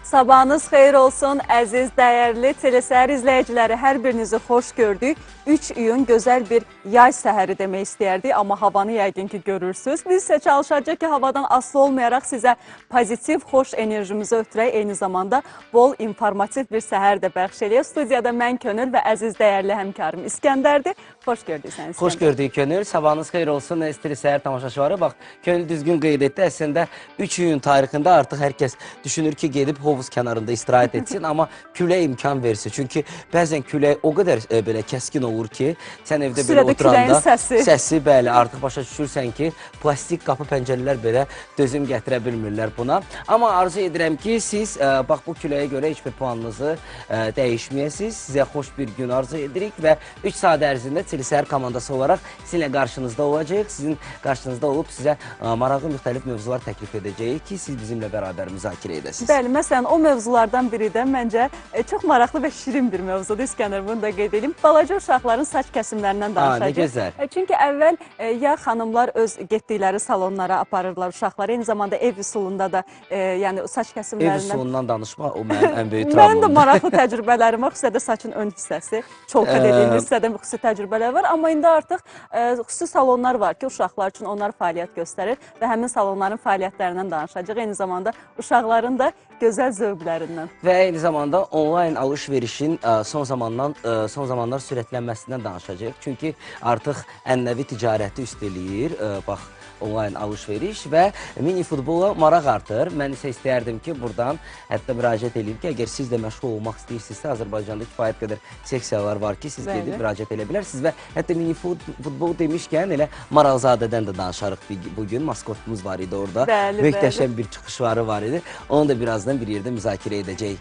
Sabahınız xeyir olsun, əziz, dəyərli telesəhər izləyiciləri, hər birinizi xoş gördük. 3 iyun gözəl bir yay səhəri demək istəyərdik, amma havanı yəqin ki görürsünüz. Biz isə çalışacaq ki, havadan asılı olmayaraq sizə pozitiv, xoş enerjimizi ötürək, eyni zamanda bol informativ bir səhər də bəxş eləyək. Studiyada mən Könül və əziz, dəyərli həmkarım İskəndərdir. Xoş gördük səni İskəndər. Xoş gördük Könül, sabahınız xeyir olsun, telesəhər tamaşaçıları. Bax, Könül düzgün qeyd etdi, əslində 3 iyun tarixində artıq hər kəs düşünür ki, gedib hovuz kənarında istirahət etsin, amma külək imkan versin. Çünki bəzən külək o qədər belə kəskin olur ki, sən evdə belə oturanda səsi bəli, artıq başa düşürsən ki, plastik qapı pəncərələr belə dözüm gətirə bilmirlər buna. Amma arzu edirəm ki, siz bax bu küləyə görə heç bir puanınızı dəyişməyəsiniz. Sizə xoş bir gün arzu edirik və 3 saat ərzində telesəhər komandası olaraq sizinlə qarşınızda olacaq. Sizin qarşınızda olub sizə maraqlı müxtəlif mövzular təklif edəcəyik ki, siz bizimlə bərabər müzakirə edəsiniz. Bəli, məsələn, o mövzulardan biri də məncə çox maraqlı və şirin bir mövzudur. İskəndər, bunu da qeyd edeyim. Balaca uşaqların saç kəsimlərindən danışacaq. Ne gözəl. Çünki əvvəl ya xanımlar öz getdikləri salonlara aparırlar uşaqları, eyni zamanda ev üsulunda da yəni saç kəsimlərindən... Ev üsulundan danışma, o mənim ən böyük travmamdır. Mənim də maraqlı təcrübələrim var, xüsusilə də saçın ön hissəsi, çolka dediyimiz hissədə xüsusi təcrübələr var. Amma indi artıq xüsusi salonlar var ki, uşaqlar üçün onlar fəaliyyət göstərir və həmin salonların fəaliyyətlərindən danışacaq. Eyni zamanda uşaqların da gözəl zövqlərindən. Və eyni zamanda onlayn alış-verişin son zamanlar sürətlənməsindən danışacaq. Çünki artıq ənənəvi ticarəti üst eləyir, bax, onlayn alış-veriş və mini futbola maraq artır. Mən isə istəyərdim ki, buradan hətta müraciət edeyim ki, əgər siz də məşğul olmaq istəyirsinizsə, Azərbaycanda kifayət qədər seksiyalar var ki, siz gedib müraciət edə bilərsiniz və hətta mini futbol demişkən elə Maralzadədən də danışarıq bugün. Maskotumuz var idi orada. Möhtəşəm bir çıxışları var idi. Onu da birazdan bir yerdə müzakirə edəcəyik.